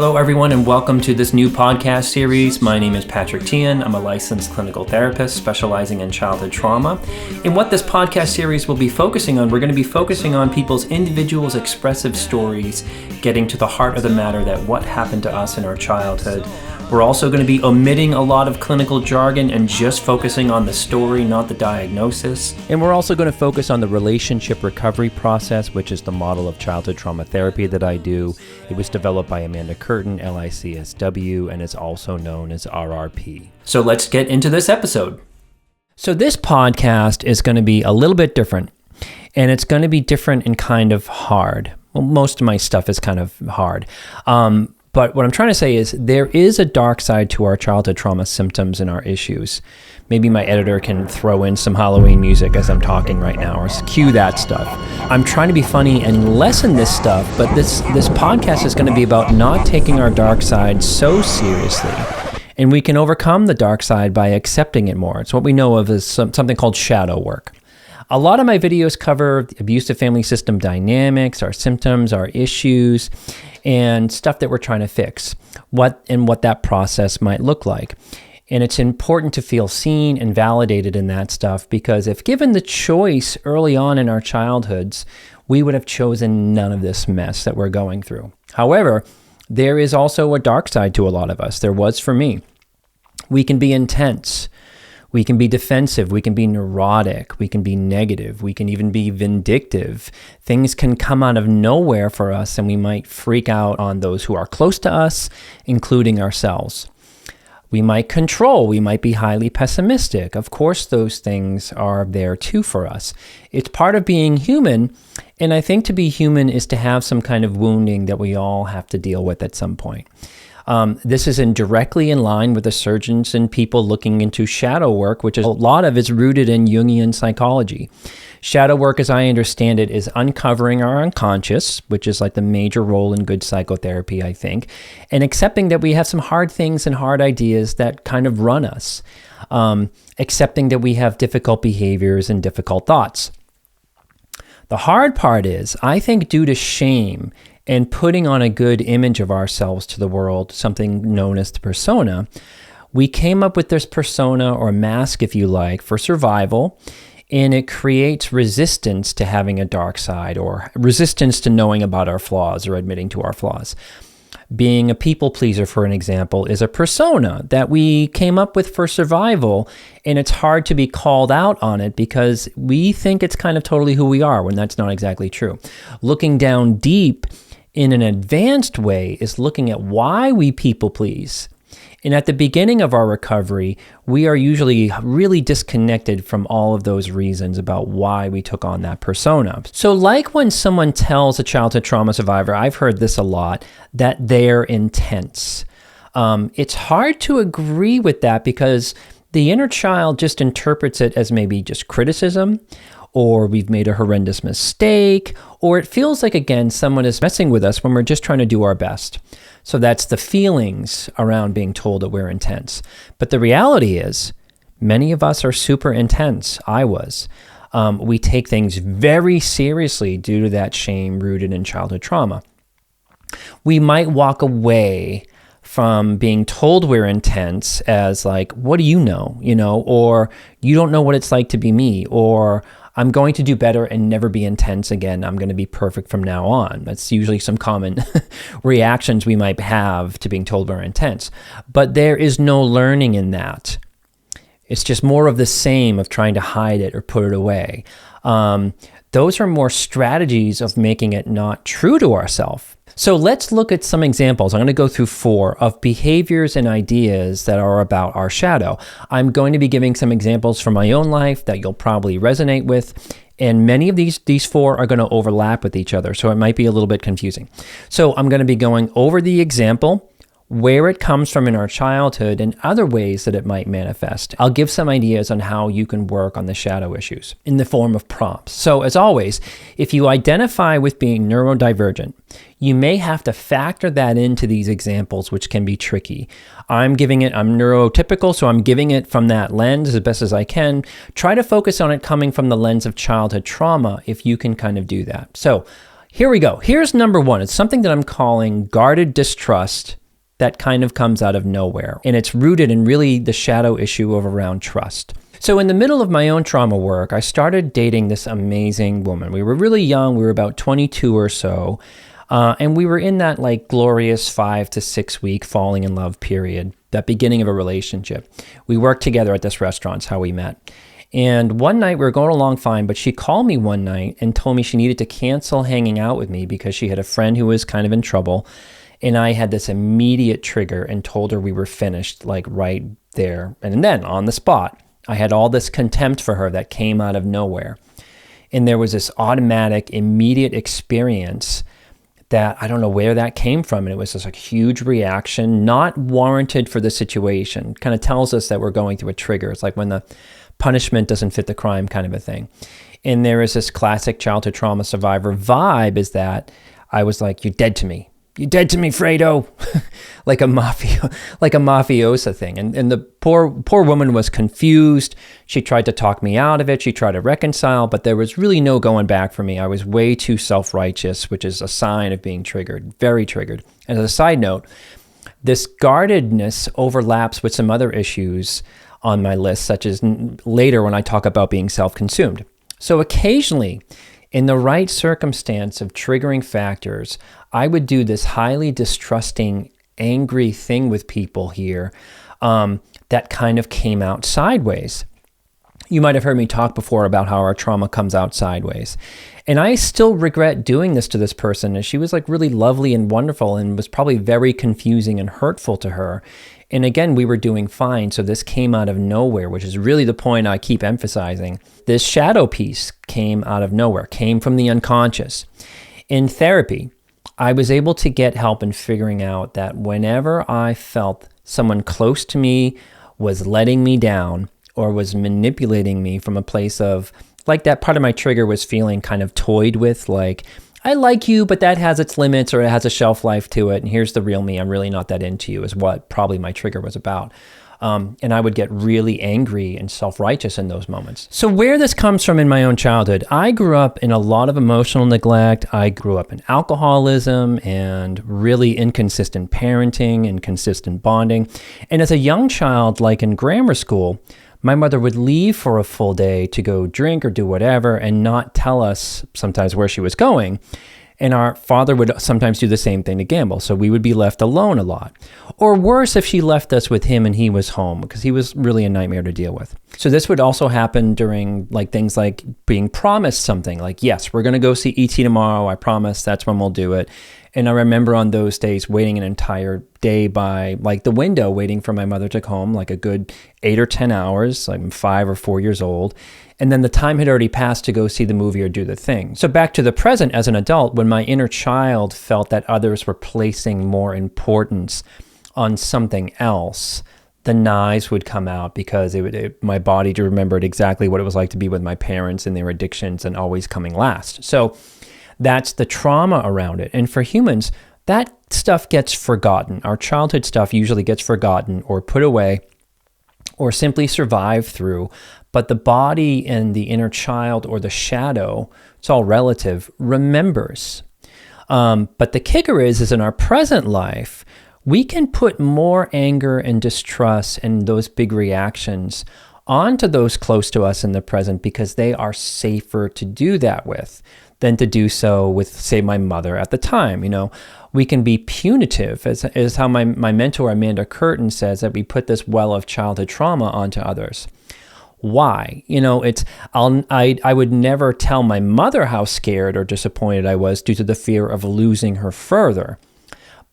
Hello, everyone, and welcome to this new podcast series. My name is Patrick Teahan. I'm a licensed clinical therapist specializing in childhood trauma. And what this podcast series will be focusing on, we're going to be focusing on people's individuals' expressive stories, getting to the heart of the matter that what happened to us in our childhood. We're also going to be omitting a lot of clinical jargon and just focusing on the story, not the diagnosis. And we're also going to focus on the relationship recovery process, which is the model of childhood trauma therapy that I do. It was developed by Amanda Curtin, LICSW, and is also known as RRP. So let's get into this episode. So this podcast is going to be a little bit different, and it's going to be different and kind of hard. Well, most of my stuff is kind of hard. But what I'm trying to say is there is a dark side to our childhood trauma symptoms and our issues. Maybe my editor can throw in some Halloween music as I'm talking right now, or cue that stuff. I'm trying to be funny and lessen this stuff, but this podcast is going to be about not taking our dark side so seriously. And we can overcome the dark side by accepting it more. It's what we know of as something called shadow work. A lot of my videos cover abusive family system dynamics, our symptoms, our issues, and stuff that we're trying to fix, what that process might look like. And it's important to feel seen and validated in that stuff, because if given the choice early on in our childhoods, we would have chosen none of this mess that we're going through. However, there is also a dark side to a lot of us. There was for me. We can be intense. We can be defensive, we can be neurotic, we can be negative, we can even be vindictive. Things can come out of nowhere for us, and we might freak out on those who are close to us, including ourselves. We might control, we might be highly pessimistic. Of course, those things are there too for us. It's part of being human, and I think to be human is to have some kind of wounding that we all have to deal with at some point. This is directly in line with the surgeons and people looking into shadow work, which is a lot of is rooted in Jungian psychology. Shadow work, as I understand it, is uncovering our unconscious, which is like the major role in good psychotherapy, I think, and accepting that we have some hard things and hard ideas that kind of run us, accepting that we have difficult behaviors and difficult thoughts. The hard part is, I think, due to shame and putting on a good image of ourselves to the world, something known as the persona, we came up with this persona or mask, if you like, for survival, and it creates resistance to having a dark side or resistance to knowing about our flaws or admitting to our flaws. Being a people pleaser, for an example, is a persona that we came up with for survival, and it's hard to be called out on it because we think it's kind of totally who we are when that's not exactly true. Looking down deep in an advanced way is looking at why we people please. And at the beginning of our recovery, we are usually really disconnected from all of those reasons about why we took on that persona. So like when someone tells a childhood trauma survivor, I've heard this a lot, that they're intense. It's hard to agree with that because the inner child just interprets it as maybe just criticism, or we've made a horrendous mistake, or it feels like, again, someone is messing with us when we're just trying to do our best. So that's the feelings around being told that we're intense. But the reality is, many of us are super intense. I was. We take things very seriously due to that shame rooted in childhood trauma. We might walk away from being told we're intense as like, what do you know? Or you don't know what it's like to be me, or I'm going to do better and never be intense again. I'm going to be perfect from now on. That's usually some common reactions we might have to being told we're intense. But there is no learning in that. It's just more of the same of trying to hide it or put it away. Those are more strategies of making it not true to ourselves. So let's look at some examples. I'm going to go through 4 of behaviors and ideas that are about our shadow. I'm going to be giving some examples from my own life that you'll probably resonate with, and many of these 4 are going to overlap with each other, so it might be a little bit confusing. So I'm going to be going over the example, where it comes from in our childhood, and other ways that it might manifest. I'll give some ideas on how you can work on the shadow issues in the form of prompts. So as always, if you identify with being neurodivergent, you may have to factor that into these examples, which can be tricky. I'm neurotypical, so I'm giving it from that lens as best as I can. Try to focus on it coming from the lens of childhood trauma if you can kind of do that. So here we go. Here's number one. It's something that I'm calling guarded distrust that kind of comes out of nowhere. And it's rooted in really the shadow issue of around trust. So in the middle of my own trauma work, I started dating this amazing woman. We were really young. We were about 22 or so. And we were in that like glorious 5 to 6 week falling in love period, that beginning of a relationship. We worked together at this restaurant. It's how we met. And one night we were going along fine, but she called me one night and told me she needed to cancel hanging out with me because she had a friend who was kind of in trouble. And I had this immediate trigger and told her we were finished, like right there. And then on the spot, I had all this contempt for her that came out of nowhere. And there was this automatic, immediate experience that I don't know where that came from. And it was this like huge reaction, not warranted for the situation. Kind of tells us that we're going through a trigger. It's like when the punishment doesn't fit the crime kind of a thing. And there is this classic childhood trauma survivor vibe is that I was like, you're dead to me. You're dead to me, Fredo. like a mafiosa thing. And the poor woman was confused. She tried to talk me out of it. She tried to reconcile, but there was really no going back for me. I was way too self-righteous, which is a sign of being triggered, very triggered. And as a side note, this guardedness overlaps with some other issues on my list, such as later when I talk about being self-consumed. So occasionally, in the right circumstance of triggering factors, I would do this highly distrusting, angry thing with people here that kind of came out sideways. You might have heard me talk before about how our trauma comes out sideways. And I still regret doing this to this person. And she was like really lovely and wonderful and was probably very confusing and hurtful to her. And again, we were doing fine. So this came out of nowhere, which is really the point I keep emphasizing. This shadow piece came out of nowhere, came from the unconscious. In therapy, I was able to get help in figuring out that whenever I felt someone close to me was letting me down or was manipulating me from a place of, like that part of my trigger was feeling kind of toyed with, like, I like you, but that has its limits or it has a shelf life to it. And here's the real me. I'm really not that into you is what probably my trigger was about. And I would get really angry and self-righteous in those moments. So where this comes from in my own childhood, I grew up in a lot of emotional neglect. I grew up in alcoholism and really inconsistent parenting, inconsistent bonding. And as a young child, like in grammar school, my mother would leave for a full day to go drink or do whatever and not tell us sometimes where she was going. And our father would sometimes do the same thing to gamble. So we would be left alone a lot. Or worse, if she left us with him and he was home, because he was really a nightmare to deal with. So this would also happen during like things like being promised something like, yes, we're going to go see E.T. tomorrow. I promise that's when we'll do it. And I remember on those days waiting an entire day by like the window, waiting for my mother to come home, like a good 8 or 10 hours. I'm 5 or 4 years old. And then the time had already passed to go see the movie or do the thing. So back to the present as an adult, when my inner child felt that others were placing more importance on something else, the knives would come out because my body remembered exactly what it was like to be with my parents and their addictions and always coming last. So that's the trauma around it. And for humans, that stuff gets forgotten. Our childhood stuff usually gets forgotten or put away or simply survived through. But the body and the inner child or the shadow, it's all relative, remembers. But the kicker is in our present life, we can put more anger and distrust and those big reactions onto those close to us in the present because they are safer to do that with than to do so with, say, my mother at the time. You know, we can be punitive, as how my mentor Amanda Curtin says, that we put this well of childhood trauma onto others. Why? You know, I would never tell my mother how scared or disappointed I was due to the fear of losing her further.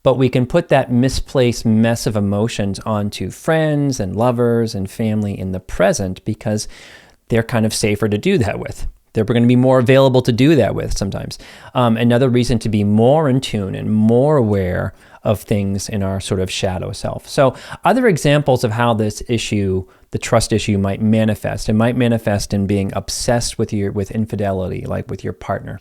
But we can put that misplaced mess of emotions onto friends and lovers and family in the present because they're kind of safer to do that with. They're going to be more available to do that with sometimes. Another reason to be more in tune and more aware of things in our sort of shadow self. So other examples of how this issue, the trust issue, might manifest. It might manifest in being obsessed with infidelity, like with your partner.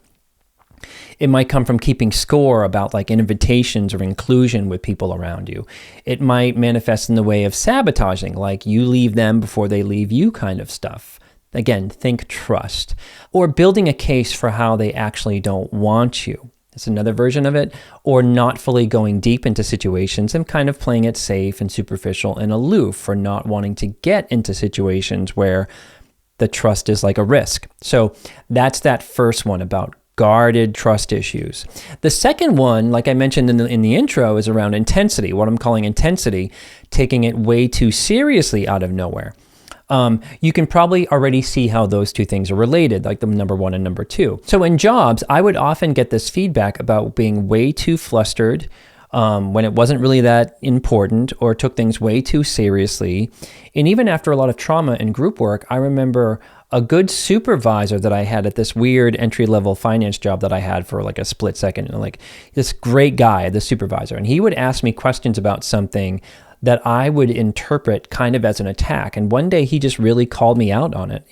It might come from keeping score about like invitations or inclusion with people around you. It might manifest in the way of sabotaging, like you leave them before they leave you kind of stuff. Again, think trust. Or building a case for how they actually don't want you. That's another version of it. Or not fully going deep into situations and kind of playing it safe and superficial and aloof, for not wanting to get into situations where the trust is like a risk. So that's that first one about guarded trust issues. The second one, like I mentioned in the intro, is around intensity, what I'm calling intensity, taking it way too seriously out of nowhere. You can probably already see how those two things are related, like the number one and number two. So in jobs, I would often get this feedback about being way too flustered when it wasn't really that important, or took things way too seriously. And even after a lot of trauma and group work, I remember a good supervisor that I had at this weird entry-level finance job that I had for like a split second, and like this great guy, the supervisor, and he would ask me questions about something that I would interpret kind of as an attack. And one day he just really called me out on it.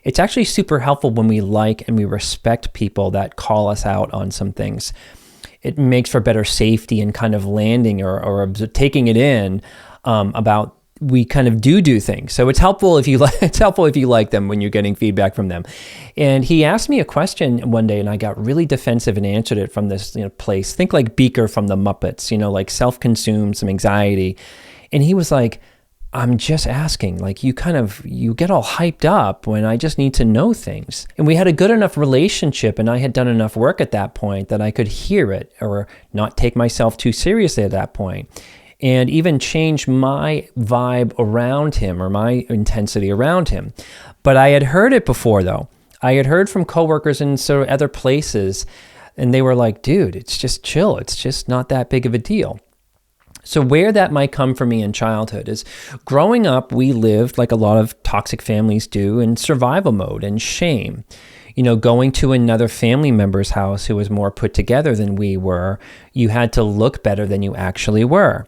It's actually super helpful when we like and we respect people that call us out on some things. It makes for better safety and kind of landing or taking it in about we kind of do things. So it's helpful if you like them when you're getting feedback from them. And he asked me a question one day, and I got really defensive and answered it from this place. Think like Beaker from the Muppets, like self-consumed, some anxiety. And he was like, I'm just asking, like you get all hyped up when I just need to know things. And we had a good enough relationship, and I had done enough work at that point that I could hear it or not take myself too seriously at that point. And even change my vibe around him or my intensity around him. But I had heard it before though. I had heard from coworkers in sort of other places, and they were like, dude, it's just chill. It's just not that big of a deal. So where that might come from me in childhood is growing up, we lived like a lot of toxic families do in survival mode and shame. Going to another family member's house who was more put together than we were, you had to look better than you actually were.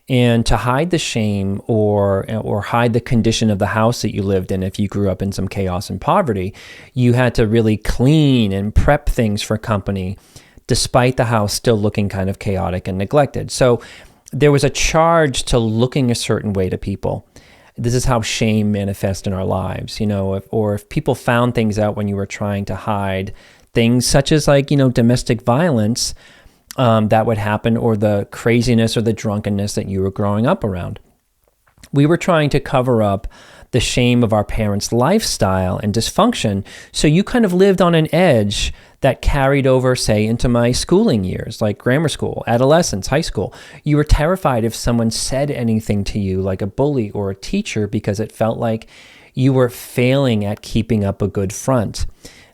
And to hide the shame or hide the condition of the house that you lived in, if you grew up in some chaos and poverty, you had to really clean and prep things for company, despite the house still looking kind of chaotic and neglected. So there was a charge to looking a certain way to people. This is how shame manifests in our lives, if people found things out when you were trying to hide things such as like, domestic violence, that would happen, or the craziness or the drunkenness that you were growing up around. We were trying to cover up the shame of our parents' lifestyle and dysfunction, so you kind of lived on an edge that carried over, say, into my schooling years, like grammar school, adolescence, high school. You were terrified if someone said anything to you, like a bully or a teacher, because it felt like you were failing at keeping up a good front.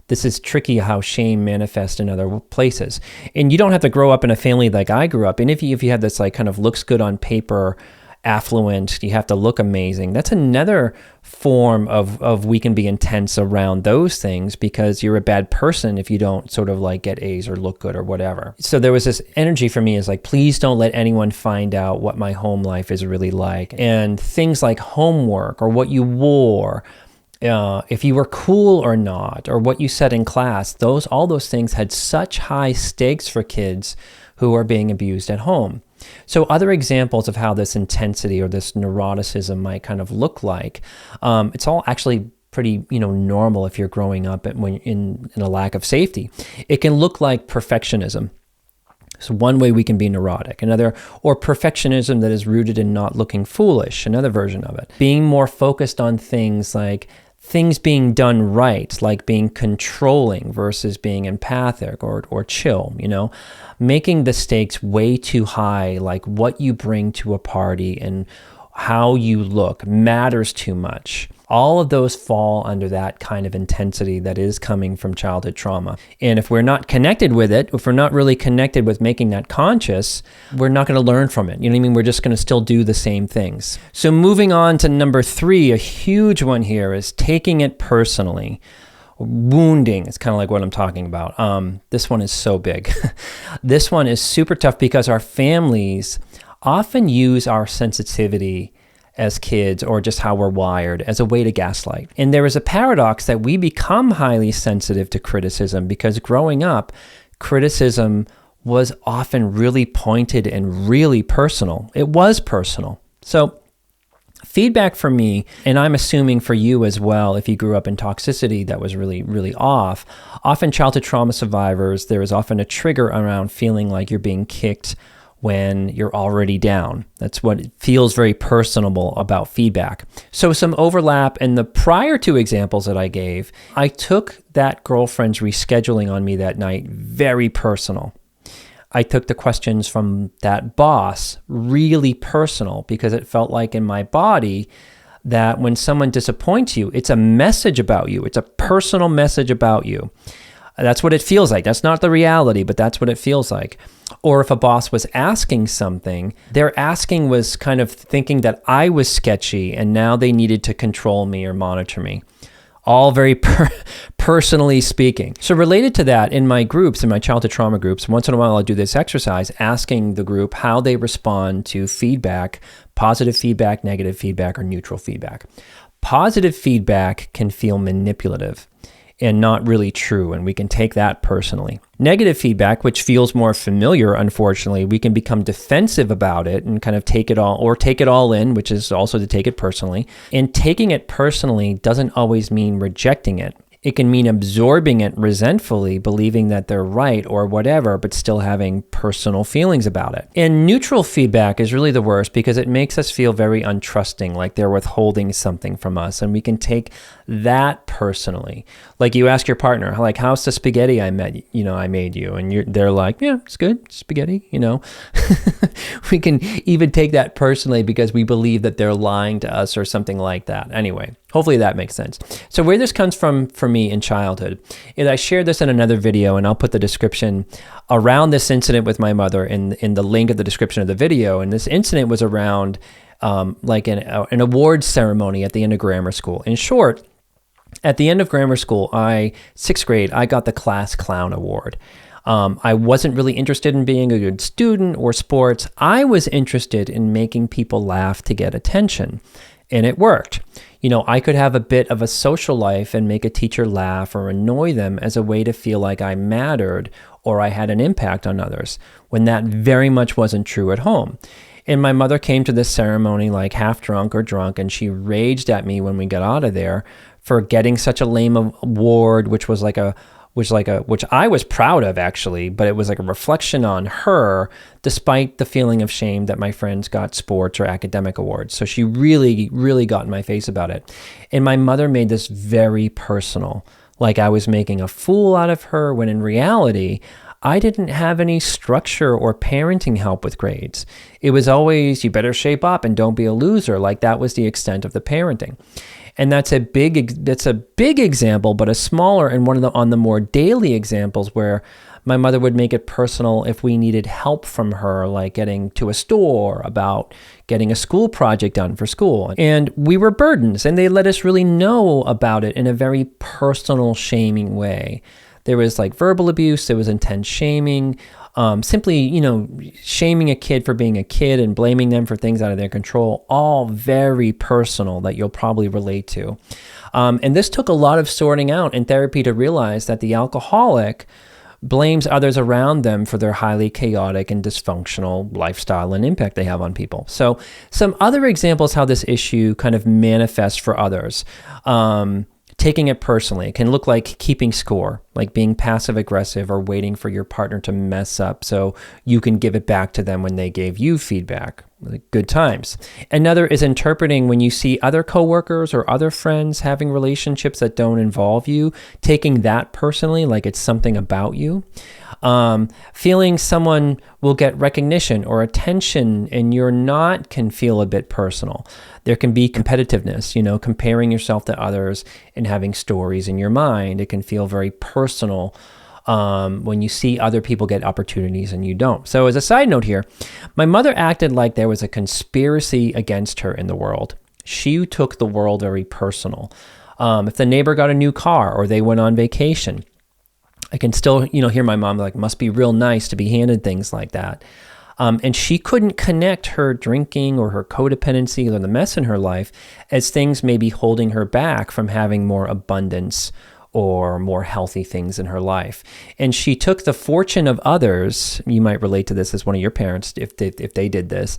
This is tricky how shame manifests in other places. And you don't have to grow up in a family like I grew up in. If you have this like kind of looks good on paper, affluent, you have to look amazing. That's another form of we can be intense around those things, because you're a bad person if you don't sort of like get A's or look good or whatever. So there was this energy for me is like, please don't let anyone find out what my home life is really like. And things like homework or what you wore, if you were cool or not, or what you said in class, all those things had such high stakes for kids who are being abused at home. So other examples of how this intensity or this neuroticism might kind of look like, it's all actually pretty, normal if you're growing up in a lack of safety. It can look like perfectionism. So one way we can be neurotic. Another, or perfectionism that is rooted in not looking foolish, another version of it. Being more focused on things like things being done right, like being controlling versus being empathic or chill, making the stakes way too high, like what you bring to a party and how you look matters too much. All of those fall under that kind of intensity that is coming from childhood trauma. And if we're not connected with it, if we're not really connected with making that conscious, we're not going to learn from it. You know what I mean? We're just going to still do the same things. So moving on to number 3, a huge one here is taking it personally. Wounding, it's kind of like what I'm talking about. This one is so big. This one is super tough because our families often use our sensitivity as kids, or just how we're wired, as a way to gaslight. And there is a paradox that we become highly sensitive to criticism because growing up, criticism was often really pointed and really personal. It was personal. So Feedback for me, and I'm assuming for you as well, if you grew up in toxicity that was really, really off, often childhood trauma survivors, there is often a trigger around feeling like you're being kicked when you're already down. That's what feels very personable about feedback. So some overlap in the prior two examples that I gave. I took that girlfriend's rescheduling on me that night very personal. I took the questions from that boss really personal because it felt like in my body that when someone disappoints you, it's a message about you. It's a personal message about you. That's what it feels like. That's not the reality, but that's what it feels like. Or if a boss was asking something, their asking was kind of thinking that I was sketchy and now they needed to control me or monitor me. All very personally speaking. So related to that, in my groups, in my childhood trauma groups, once in a while I'll do this exercise asking the group how they respond to feedback, positive feedback, negative feedback, or neutral feedback. Positive feedback can feel manipulative and not really true, and we can take that personally. Negative feedback, which feels more familiar, unfortunately, we can become defensive about it and kind of take it all in, which is also to take it personally. And taking it personally doesn't always mean rejecting it. It can mean absorbing it resentfully, believing that they're right or whatever, but still having personal feelings about it. And neutral feedback is really the worst because it makes us feel very untrusting, like they're withholding something from us. And we can take that personally. Like you ask your partner, like, how's the spaghetti I made you? And they're like, yeah, it's good, spaghetti, We can even take that personally because we believe that they're lying to us or something like that. Anyway, hopefully that makes sense. So where this comes from for me in childhood is I shared this in another video, and I'll put the description around this incident with my mother in the link of the description of the video. And this incident was around like an awards ceremony at the end of grammar school. In short, at the end of grammar school, sixth grade, I got the class clown award. I wasn't really interested in being a good student or sports. I was interested in making people laugh to get attention, and it worked. I could have a bit of a social life and make a teacher laugh or annoy them as a way to feel like I mattered or I had an impact on others, when that very much wasn't true at home. And my mother came to this ceremony like half drunk or drunk, and she raged at me when we got out of there for getting such a lame award, which I was proud of actually, but it was like a reflection on her, despite the feeling of shame that my friends got sports or academic awards. So she really, really got in my face about it. And my mother made this very personal, like I was making a fool out of her, when in reality, I didn't have any structure or parenting help with grades. It was always, you better shape up and don't be a loser. Like that was the extent of the parenting. And that's a big example, but a smaller and on the more daily examples where my mother would make it personal if we needed help from her, like getting to a store, about getting a school project done for school. And we were burdens, and they let us really know about it in a very personal, shaming way. There was like verbal abuse, there was intense shaming, simply, shaming a kid for being a kid and blaming them for things out of their control, all very personal that you'll probably relate to. And this took a lot of sorting out in therapy to realize that the alcoholic blames others around them for their highly chaotic and dysfunctional lifestyle and impact they have on people. So some other examples how this issue kind of manifests for others. Taking it personally. It can look like keeping score, like being passive aggressive or waiting for your partner to mess up so you can give it back to them when they gave you feedback. Like good times. Another is interpreting when you see other coworkers or other friends having relationships that don't involve you, taking that personally, like it's something about you. Feeling someone will get recognition or attention and you're not, can feel a bit personal. There can be competitiveness, comparing yourself to others and having stories in your mind. It can feel very personal when you see other people get opportunities and you don't. So as a side note here, my mother acted like there was a conspiracy against her in the world. She took the world very personal. If the neighbor got a new car or they went on vacation, I can still, hear my mom like, must be real nice to be handed things like that. And she couldn't connect her drinking or her codependency or the mess in her life as things may be holding her back from having more abundance or more healthy things in her life. And she took the fortune of others, you might relate to this as one of your parents if they did this,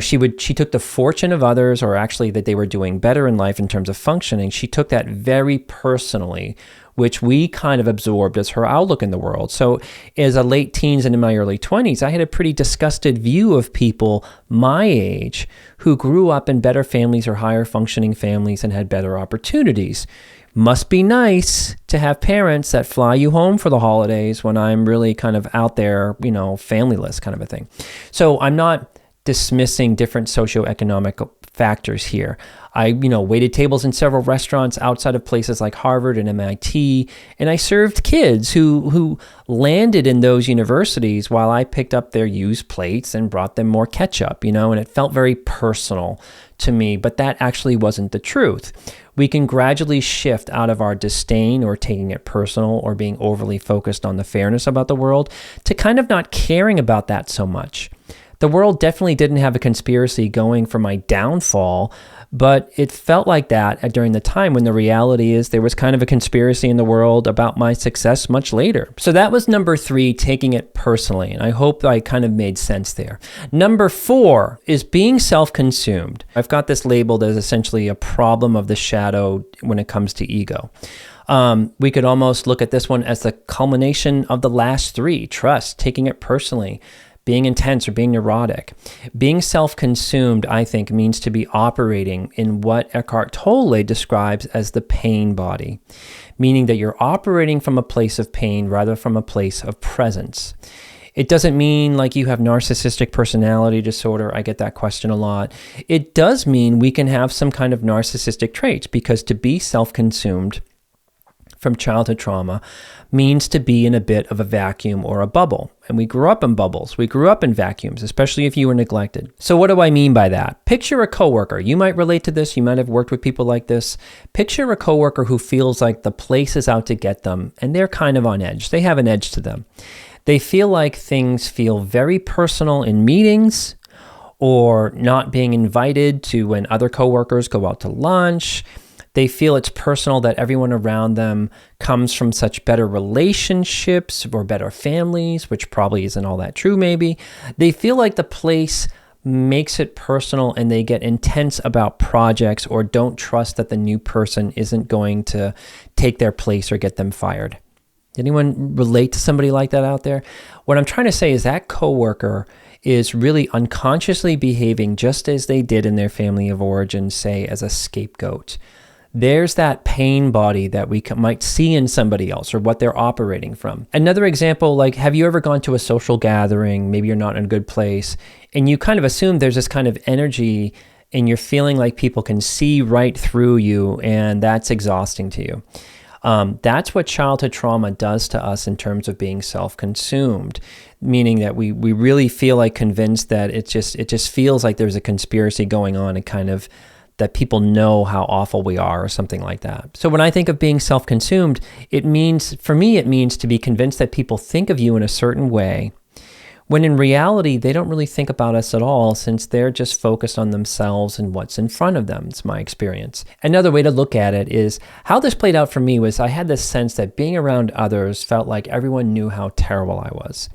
she took the fortune of others, or actually that they were doing better in life in terms of functioning. She took that very personally, which we kind of absorbed as her outlook in the world. So as a late teens and in my early 20s, I had a pretty disgusted view of people my age who grew up in better families or higher functioning families and had better opportunities. Must be nice to have parents that fly you home for the holidays when I'm really kind of out there, familyless kind of a thing. So I'm not dismissing different socioeconomic factors here. I, waited tables in several restaurants outside of places like Harvard and MIT, and I served kids who landed in those universities while I picked up their used plates and brought them more ketchup, and it felt very personal to me, but that actually wasn't the truth. We can gradually shift out of our disdain or taking it personal or being overly focused on the fairness about the world to kind of not caring about that so much. The world definitely didn't have a conspiracy going for my downfall, but it felt like that during the time when the reality is there was kind of a conspiracy in the world about my success much later. So that was number 3, taking it personally, and I hope I kind of made sense there. Number 4 is being self-consumed. I've got this labeled as essentially a problem of the shadow when it comes to ego. We could almost look at this one as the culmination of the last 3, trust, taking it personally, being intense or being neurotic. Being self-consumed, I think, means to be operating in what Eckhart Tolle describes as the pain body, meaning that you're operating from a place of pain rather from a place of presence. It doesn't mean like you have narcissistic personality disorder. I get that question a lot. It does mean we can have some kind of narcissistic traits, because to be self-consumed from childhood trauma means to be in a bit of a vacuum or a bubble. And we grew up in bubbles. We grew up in vacuums, especially if you were neglected. So what do I mean by that? Picture a coworker. You might relate to this. You might have worked with people like this. Picture a coworker who feels like the place is out to get them, and they're kind of on edge. They have an edge to them. They feel like things feel very personal in meetings, or not being invited to when other coworkers go out to lunch. They feel it's personal that everyone around them comes from such better relationships or better families, which probably isn't all that true maybe. They feel like the place makes it personal, and they get intense about projects or don't trust that the new person isn't going to take their place or get them fired. Anyone relate to somebody like that out there? What I'm trying to say is that coworker is really unconsciously behaving just as they did in their family of origin, say as a scapegoat. There's that pain body that we might see in somebody else, or what they're operating from. Another example, like, have you ever gone to a social gathering, maybe you're not in a good place, and you kind of assume there's this kind of energy and you're feeling like people can see right through you, and that's exhausting to you. That's what childhood trauma does to us in terms of being self-consumed, meaning that we really feel like convinced that it just feels like there's a conspiracy going on, and kind of that people know how awful we are or something like that. So when I think of being self-consumed, for me, it means to be convinced that people think of you in a certain way, when in reality, they don't really think about us at all, since they're just focused on themselves and what's in front of them. It's my experience. Another way to look at it is how this played out for me was I had this sense that being around others felt like everyone knew how terrible I was.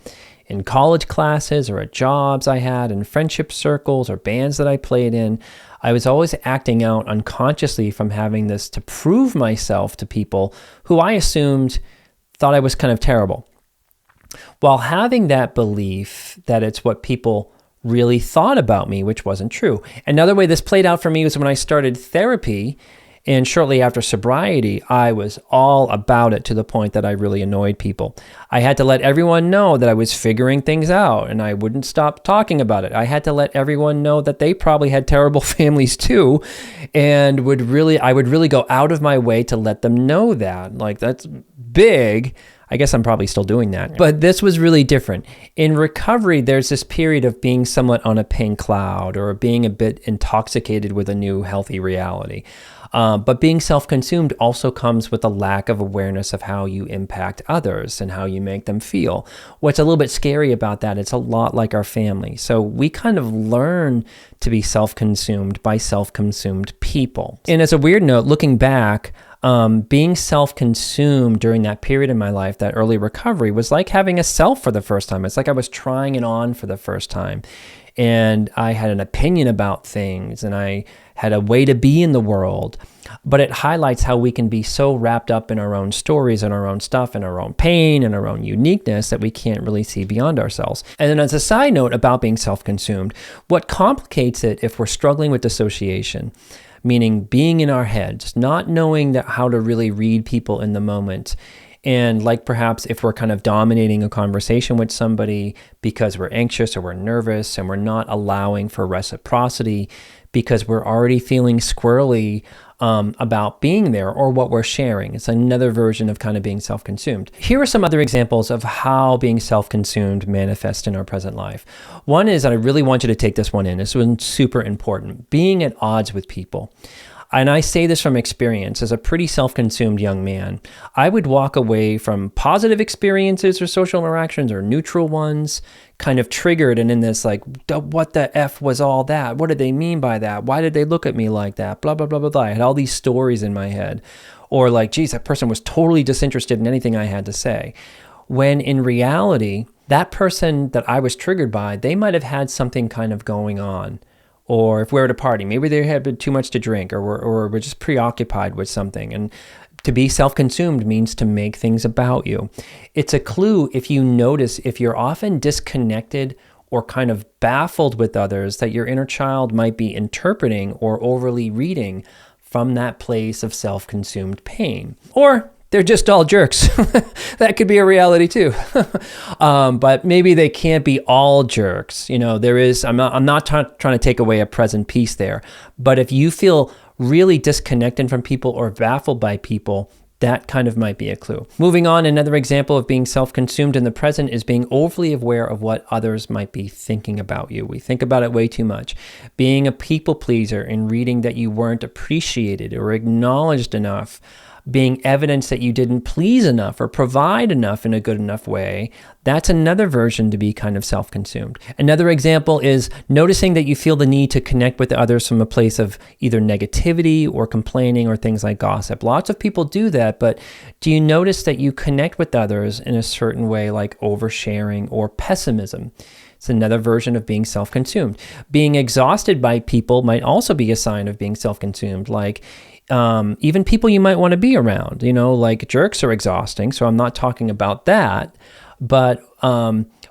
In college classes or at jobs I had, in friendship circles or bands that I played in, I was always acting out unconsciously from having this to prove myself to people who I assumed thought I was kind of terrible, while having that belief that it's what people really thought about me, which wasn't true. Another way this played out for me was when I started therapy, and shortly after sobriety, I was all about it to the point that I really annoyed people. I had to let everyone know that I was figuring things out, and I wouldn't stop talking about it. I had to let everyone know that they probably had terrible families too, and I would really go out of my way to let them know that. Like, that's big. I guess I'm probably still doing that. But this was really different. In recovery, there's this period of being somewhat on a pink cloud, or being a bit intoxicated with a new healthy reality. But being self-consumed also comes with a lack of awareness of how you impact others and how you make them feel. What's a little bit scary about that, it's a lot like our family. So we kind of learn to be self-consumed by self-consumed people. And as a weird note, looking back, being self-consumed during that period in my life, that early recovery, was like having a self for the first time. It's like I was trying it on for the first time. and I had an opinion about things, and I had a way to be in the world. But it highlights how we can be so wrapped up in our own stories and our own stuff and our own pain and our own uniqueness that we can't really see beyond ourselves. And then as a side note about being self-consumed, what complicates it if we're struggling with dissociation, meaning being in our heads, not knowing how to really read people in the moment, and like perhaps if we're kind of dominating a conversation with somebody because we're anxious or we're nervous and we're not allowing for reciprocity because we're already feeling squirrely about being there or what we're sharing. It's another version of kind of being self-consumed. Here are some other examples of how being self-consumed manifests in our present life. One is, and I really want you to take this one in, this one's super important, being at odds with people. And I say this from experience. As a pretty self-consumed young man, I would walk away from positive experiences or social interactions or neutral ones, kind of triggered and in this like, what the F was all that? What did they mean by that? Why did they look at me like that? Blah, blah, blah, blah, blah. I had all these stories in my head. Or like, geez, that person was totally disinterested in anything I had to say. When in reality, that person that I was triggered by, they might have had something kind of going on. Or if we're at a party, maybe they had too much to drink, or we're just preoccupied with something. And to be self-consumed means to make things about you. It's a clue if you notice if you're often disconnected or kind of baffled with others that your inner child might be interpreting or overly reading from that place of self-consumed pain. Or they're just all jerks. That could be a reality too. But maybe they can't be all jerks. You know, I'm not trying to take away a present piece there. But if you feel really disconnected from people or baffled by people, that kind of might be a clue. Moving on, another example of being self-consumed in the present is being overly aware of what others might be thinking about you. We think about it way too much. Being a people pleaser and reading that you weren't appreciated or acknowledged enough, being evidence that you didn't please enough or provide enough in a good enough way, that's another version to be kind of self-consumed. Another example is noticing that you feel the need to connect with others from a place of either negativity or complaining or things like gossip. Lots of people do that, but do you notice that you connect with others in a certain way, like oversharing or pessimism? It's another version of being self-consumed. Being exhausted by people might also be a sign of being self-consumed, like even people you might want to be around, like jerks are exhausting. So I'm not talking about that, but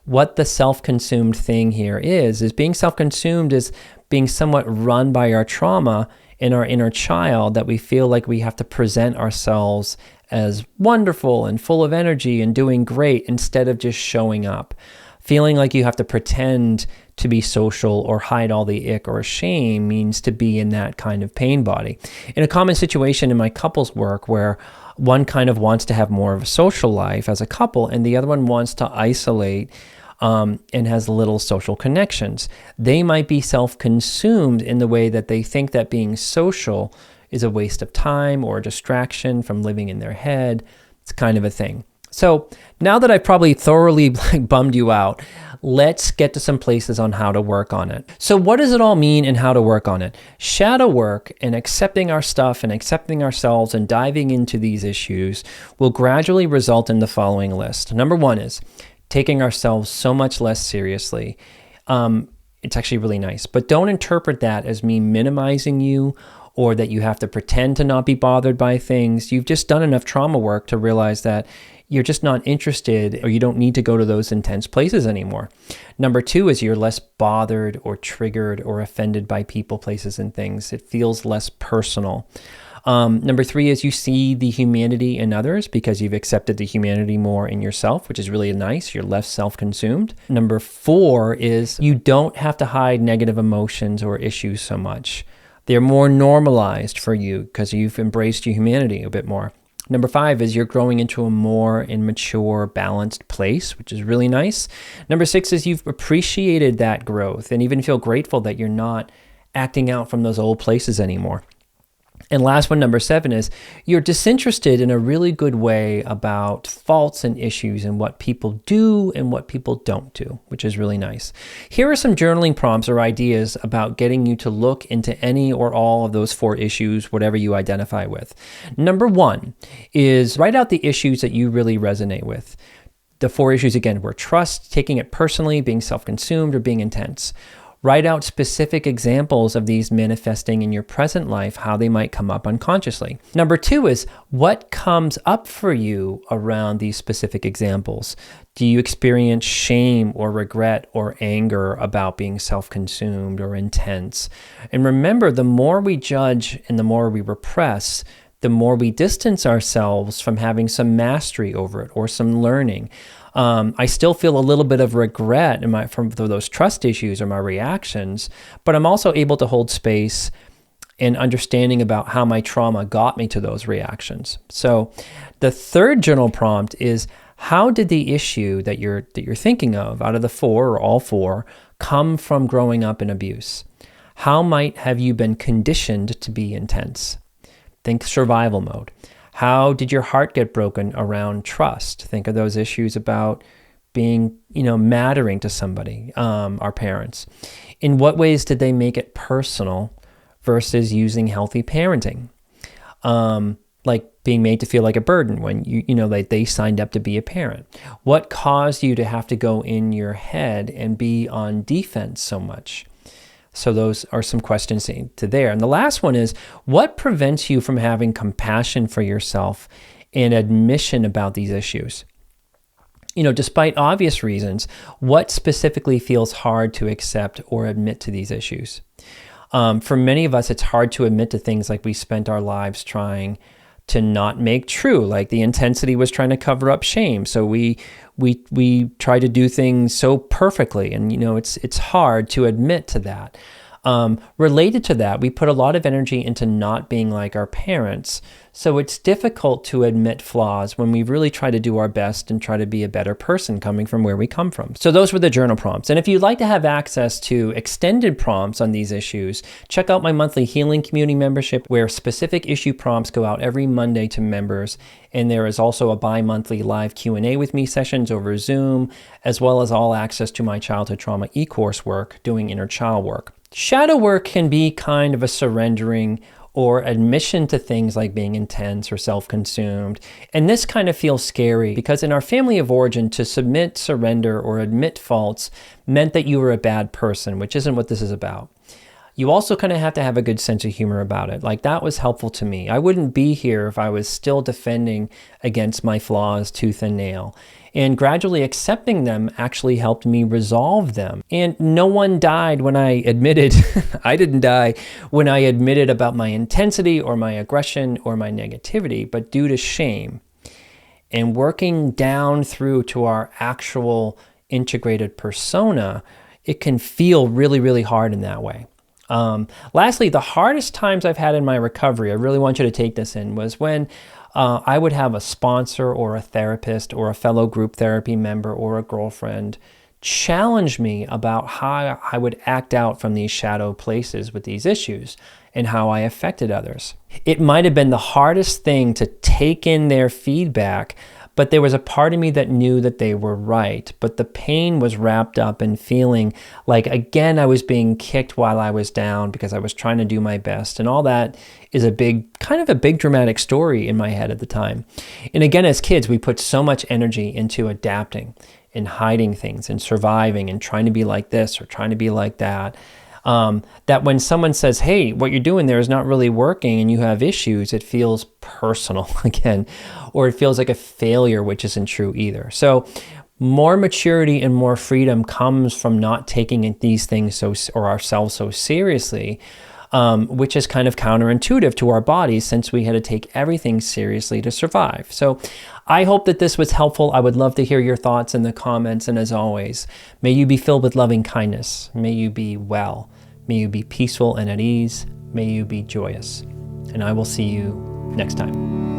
what the self-consumed thing here is being self-consumed is being somewhat run by our trauma in our inner child, that we feel like we have to present ourselves as wonderful and full of energy and doing great instead of just showing up. Feeling like you have to pretend to be social or hide all the ick or shame means to be in that kind of pain body. In a common situation in my couples work where one kind of wants to have more of a social life as a couple and the other one wants to isolate and has little social connections, they might be self-consumed in the way that they think that being social is a waste of time or a distraction from living in their head. It's kind of a thing. So now that I've probably thoroughly bummed you out, let's get to some places on how to work on it. So what does it all mean and how to work on it? Shadow work and accepting our stuff and accepting ourselves and diving into these issues will gradually result in the following list. Number one is taking ourselves so much less seriously. It's actually really nice, but don't interpret that as me minimizing you or that you have to pretend to not be bothered by things. You've just done enough trauma work to realize that you're just not interested or you don't need to go to those intense places anymore. Number two is you're less bothered or triggered or offended by people, places, and things. It feels less personal. Number three is you see the humanity in others because you've accepted the humanity more in yourself, which is really nice. You're less self-consumed. Number four is you don't have to hide negative emotions or issues so much. They're more normalized for you because you've embraced your humanity a bit more. Number five is you're growing into a more mature, balanced place, which is really nice. Number six is you've appreciated that growth and even feel grateful that you're not acting out from those old places anymore. And last one, number seven, is you're disinterested in a really good way about faults and issues and what people do and what people don't do, which is really nice. Here are some journaling prompts or ideas about getting you to look into any or all of those four issues, whatever you identify with. Number one is write out the issues that you really resonate with. The four issues, again, were trust, taking it personally, being self-consumed, or being intense. Write out specific examples of these manifesting in your present life, how they might come up unconsciously. Number 2 is, what comes up for you around these specific examples? Do you experience shame or regret or anger about being self-consumed or intense? And remember, the more we judge and the more we repress, the more we distance ourselves from having some mastery over it or some learning. I still feel a little bit of regret from those trust issues or my reactions, but I'm also able to hold space and understanding about how my trauma got me to those reactions. So the third journal prompt is, how did the issue that you're thinking of out of the 4 or all 4 come from growing up in abuse? How might have you been conditioned to be intense? Think survival mode. How did your heart get broken around trust? Think of those issues about being, mattering to somebody, our parents. In what ways did they make it personal versus using healthy parenting? Like being made to feel like a burden when they signed up to be a parent. What caused you to have to go in your head and be on defense so much? So those are some questions to there. And the last one is, what prevents you from having compassion for yourself and admission about these issues? Despite obvious reasons, what specifically feels hard to accept or admit to these issues? For many of us, it's hard to admit to things like we spent our lives trying to not make true, like the intensity was trying to cover up shame. So we try to do things so perfectly, and it's hard to admit to that. Related to that, we put a lot of energy into not being like our parents. So it's difficult to admit flaws when we really try to do our best and try to be a better person coming from where we come from. So those were the journal prompts. And if you'd like to have access to extended prompts on these issues, check out my monthly healing community membership, where specific issue prompts go out every Monday to members. And there is also a bi-monthly live Q&A with me sessions over Zoom, as well as all access to my childhood trauma e-course work, doing inner child work. Shadow work can be kind of a surrendering or admission to things like being intense or self-consumed. And this kind of feels scary because in our family of origin, to submit, surrender, or admit faults meant that you were a bad person, which isn't what this is about. You also kind of have to have a good sense of humor about it. Like, that was helpful to me. I wouldn't be here if I was still defending against my flaws tooth and nail. And gradually accepting them actually helped me resolve them. And no one died when I admitted, I didn't die when I admitted about my intensity or my aggression or my negativity, but due to shame. And working down through to our actual integrated persona, it can feel really, really hard in that way. Lastly, the hardest times I've had in my recovery, I really want you to take this in, was when I would have a sponsor or a therapist or a fellow group therapy member or a girlfriend challenge me about how I would act out from these shadow places with these issues and how I affected others. It might have been the hardest thing to take in their feedback, but there was a part of me that knew that they were right. But the pain was wrapped up in feeling like, again, I was being kicked while I was down because I was trying to do my best. And all that is a big dramatic story in my head at the time. And again, as kids, we put so much energy into adapting and hiding things and surviving and trying to be like this or trying to be like that. That when someone says, hey, what you're doing there is not really working and you have issues, it feels personal again, or it feels like a failure, which isn't true either. So more maturity and more freedom comes from not taking these things or ourselves so seriously, which is kind of counterintuitive to our bodies since we had to take everything seriously to survive. So I hope that this was helpful. I would love to hear your thoughts in the comments. And as always, may you be filled with loving kindness. May you be well. May you be peaceful and at ease. May you be joyous. And I will see you next time.